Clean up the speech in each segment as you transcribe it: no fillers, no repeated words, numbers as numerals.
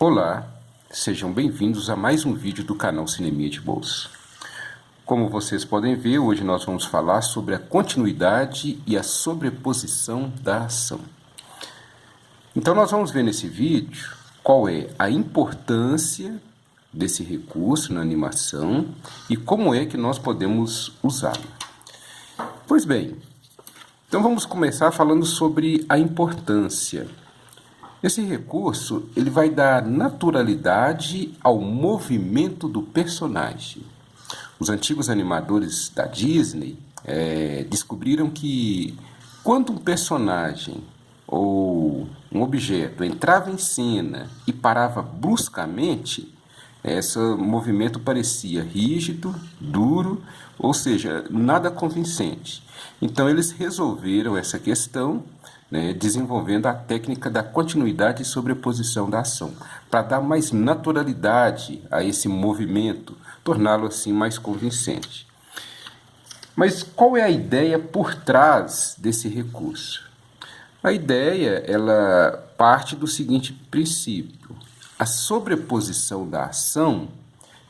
Olá, sejam bem-vindos a mais um vídeo do canal Cineminha de Bolsa. Como vocês podem ver, hoje nós vamos falar sobre a continuidade e a sobreposição da ação. Então nós vamos ver nesse vídeo qual é a importância desse recurso na animação e como é que nós podemos usá-lo. Pois bem, então vamos começar falando sobre a importância. Esse recurso ele vai dar naturalidade ao movimento do personagem. Os antigos animadores da Disney descobriram que quando um personagem ou um objeto entrava em cena e parava bruscamente, esse movimento parecia rígido, duro, ou seja, nada convincente. Então eles resolveram essa questão, desenvolvendo a técnica da continuidade e sobreposição da ação, para dar mais naturalidade a esse movimento, torná-lo assim mais convincente. Mas qual é a ideia por trás desse recurso? A ideia ela parte do seguinte princípio: a sobreposição da ação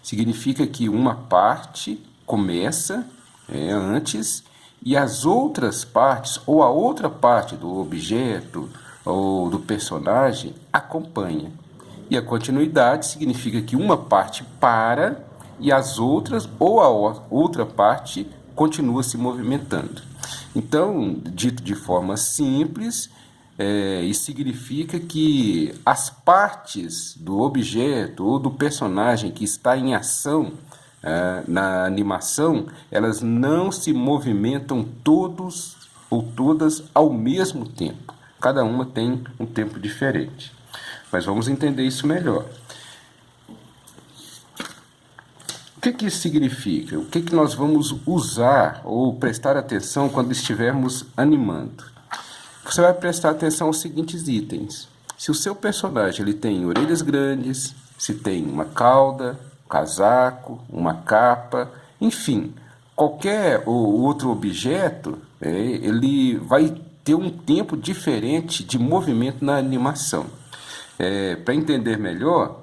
significa que uma parte começa antes e as outras partes, ou a outra parte do objeto ou do personagem, acompanha. E a continuidade significa que uma parte para e as outras, ou a outra parte, continua se movimentando. Então, dito de forma simples, isso significa que as partes do objeto ou do personagem que está em ação na animação, elas não se movimentam todos ou todas ao mesmo tempo. Cada uma tem um tempo diferente. Mas vamos entender isso melhor. O que isso significa? O que nós vamos usar ou prestar atenção quando estivermos animando? Você vai prestar atenção aos seguintes itens. Se o seu personagem ele tem orelhas grandes, se tem uma cauda, casaco, uma capa, enfim, qualquer outro objeto, ele vai ter um tempo diferente de movimento na animação. Para entender melhor,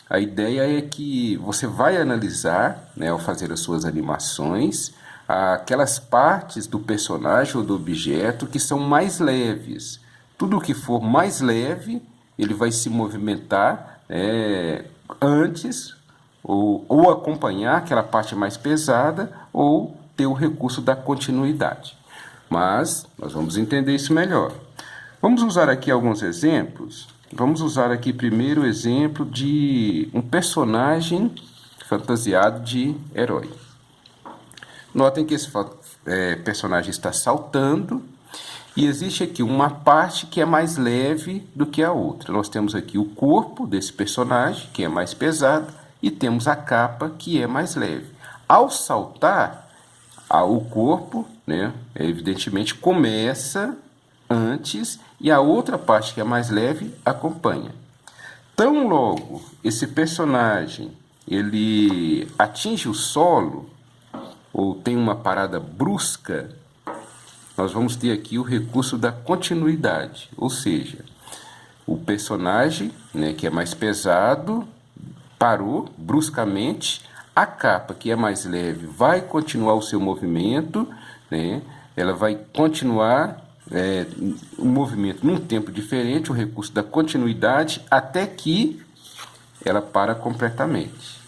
a ideia é que você vai analisar, ao fazer as suas animações, aquelas partes do personagem ou do objeto que são mais leves. Tudo que for mais leve, ele vai se movimentar antes ou acompanhar aquela parte mais pesada ou ter o recurso da continuidade. Mas nós vamos entender isso melhor. Vamos usar aqui alguns exemplos. Vamos usar aqui primeiro o exemplo de um personagem fantasiado de herói. Notem que esse personagem está saltando e existe aqui uma parte que é mais leve do que a outra. Nós temos aqui o corpo desse personagem, que é mais pesado, e temos a capa, que é mais leve. Ao saltar, o corpo, evidentemente, começa antes e a outra parte, que é mais leve, acompanha. Tão logo esse personagem ele atinge o solo, ou tem uma parada brusca, nós vamos ter aqui o recurso da continuidade, ou seja, o personagem, que é mais pesado, parou bruscamente, a capa, que é mais leve, vai continuar o seu movimento, ela vai continuar o movimento num tempo diferente, o recurso da continuidade, até que ela para completamente.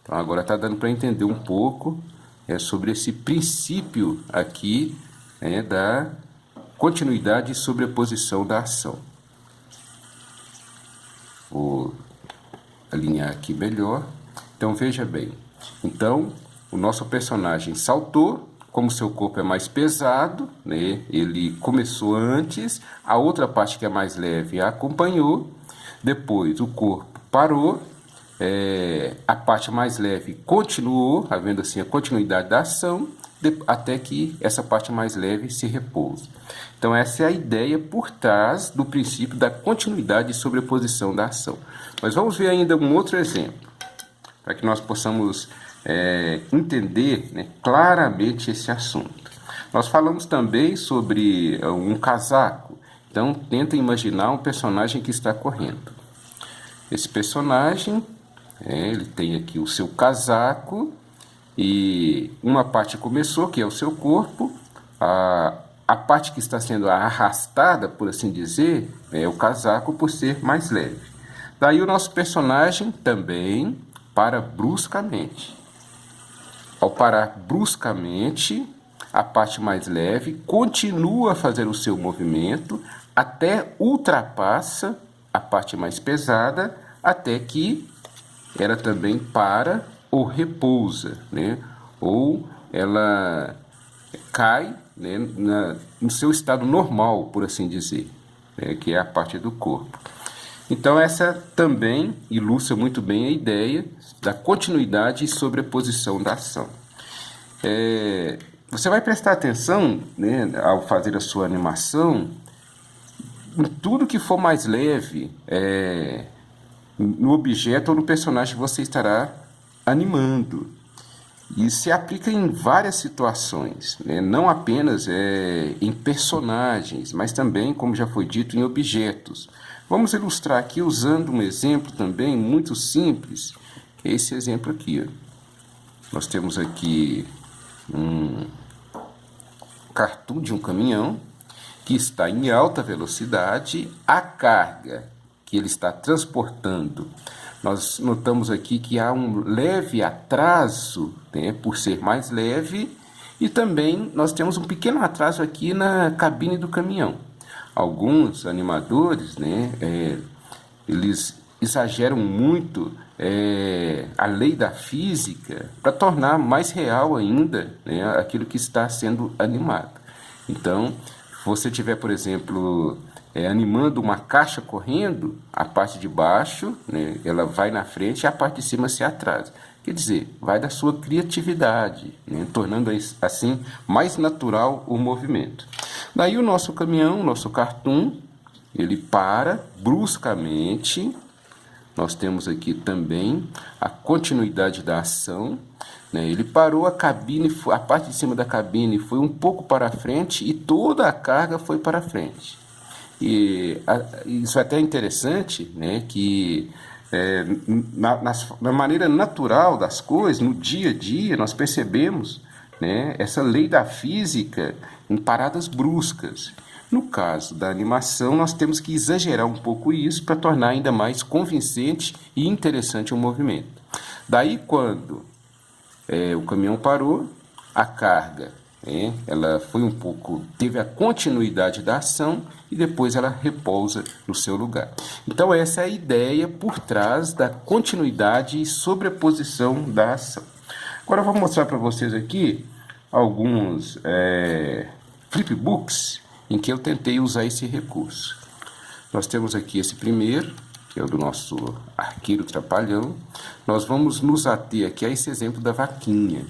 Então agora está dando para entender um pouco sobre esse princípio aqui da continuidade e sobreposição da ação. Vou alinhar aqui melhor. Então veja bem, então o nosso personagem saltou, como seu corpo é mais pesado, ele começou antes, a outra parte que é mais leve a acompanhou, depois o corpo parou, a parte mais leve continuou, havendo assim a continuidade da ação, até que essa parte mais leve se repousa. Então essa é a ideia por trás do princípio da continuidade e sobreposição da ação. Mas vamos ver ainda um outro exemplo, para que nós possamos entender claramente esse assunto. Nós falamos também sobre um casaco. Então tenta imaginar um personagem que está correndo. esse personagem, ele tem aqui o seu casaco, e uma parte começou, que é o seu corpo, a parte que está sendo arrastada, por assim dizer, é o casaco por ser mais leve. Daí o nosso personagem também para bruscamente. Ao parar bruscamente, a parte mais leve continua a fazer o seu movimento até ultrapassa a parte mais pesada, até que ela também para ou repousa, né? Ou ela cai, né, no seu estado normal, por assim dizer, né, que é a parte do corpo. Então essa também ilustra muito bem a ideia da continuidade e sobreposição da ação. Você vai prestar atenção, né, ao fazer a sua animação, em tudo que for mais leve, no objeto ou no personagem que você estará animando. E se aplica em várias situações, né? Não apenas em personagens, mas também, como já foi dito, em objetos. Vamos ilustrar aqui usando um exemplo também muito simples, que é esse exemplo aqui. Ó. Nós temos aqui um cartoon de um caminhão que está em alta velocidade. A carga que ele está transportando, nós notamos aqui que há um leve atraso, né, por ser mais leve, e também nós temos um pequeno atraso aqui na cabine do caminhão. Alguns animadores, né, eles exageram muito a lei da física para tornar mais real ainda, né, aquilo que está sendo animado. Então, se você tiver, por exemplo, animando uma caixa correndo, a parte de baixo, né, ela vai na frente e a parte de cima se atrasa. Quer dizer, vai da sua criatividade, né, tornando assim mais natural o movimento. Daí o nosso caminhão, o nosso cartoon, ele para bruscamente. Nós temos aqui também a continuidade da ação, né? Ele parou, a cabine, a parte de cima da cabine foi um pouco para frente e toda a carga foi para frente. E isso é até interessante, né? Que na maneira natural das coisas, no dia a dia, nós percebemos, né, essa lei da física em paradas bruscas. No caso da animação, nós temos que exagerar um pouco isso para tornar ainda mais convincente e interessante o movimento. Daí, quando o caminhão parou, a carga, ela foi um pouco, teve a continuidade da ação e depois ela repousa no seu lugar. Então essa é a ideia por trás da continuidade e sobreposição da ação. Agora eu vou mostrar para vocês aqui alguns flipbooks em que eu tentei usar esse recurso. Nós temos aqui esse primeiro, que é o do nosso arqueiro trapalhão. Nós vamos nos ater aqui a esse exemplo da vaquinha.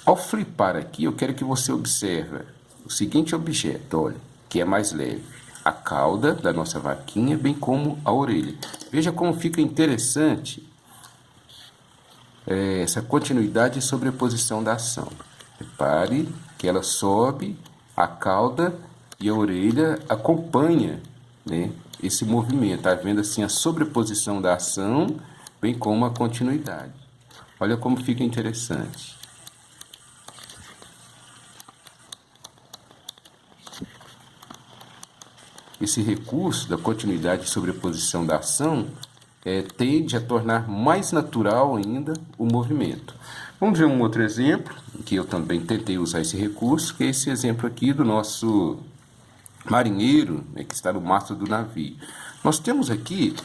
Ao flipar aqui, eu quero que você observe o seguinte objeto, olha, que é mais leve. A cauda da nossa vaquinha, bem como a orelha. Veja como fica interessante essa continuidade e sobreposição da ação. Repare que ela sobe, a cauda e a orelha acompanha, né, esse movimento, havendo assim a sobreposição da ação, bem como a continuidade. Olha como fica interessante. Esse recurso da continuidade e sobreposição da ação tende a tornar mais natural ainda o movimento. Vamos ver um outro exemplo, que eu também tentei usar esse recurso, que é esse exemplo aqui do nosso marinheiro, né, que está no mastro do navio. Nós temos aqui,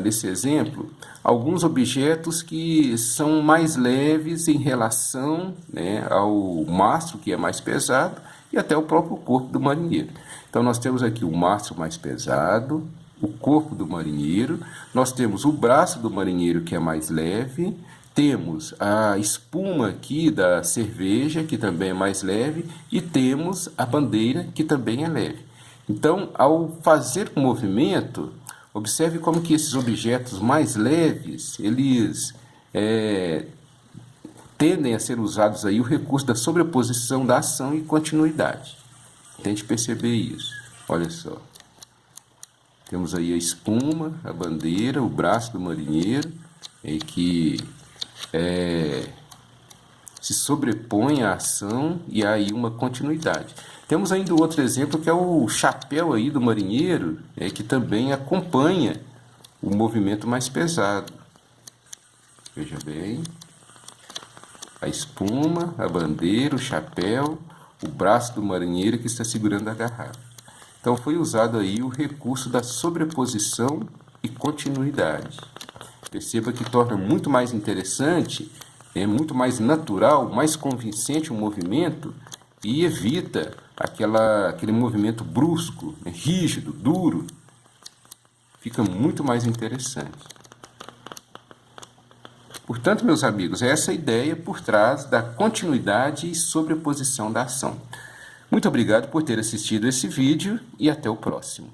nesse exemplo, alguns objetos que são mais leves em relação, né, ao mastro, que é mais pesado, e até o próprio corpo do marinheiro. Então nós temos aqui o mastro mais pesado, o corpo do marinheiro, nós temos o braço do marinheiro que é mais leve, temos a espuma aqui da cerveja, que também é mais leve, e temos a bandeira, que também é leve. Então, ao fazer o movimento, observe como que esses objetos mais leves, eles tendem a ser usados aí o recurso da sobreposição da ação e continuidade. Tente perceber isso. Olha só. Temos aí a espuma, a bandeira, o braço do marinheiro, que se sobrepõe à ação e há aí uma continuidade. Temos ainda o outro exemplo, que é o chapéu aí do marinheiro, que também acompanha o movimento mais pesado. Veja bem, a espuma, a bandeira, o chapéu, o braço do marinheiro que está segurando a garrafa. Então foi usado aí o recurso da sobreposição e continuidade. Perceba que torna muito mais interessante, muito mais natural, mais convincente o movimento e evita aquele movimento brusco, rígido, duro. Fica muito mais interessante. Portanto, meus amigos, é essa a ideia por trás da continuidade e sobreposição da ação. Muito obrigado por ter assistido esse vídeo e até o próximo.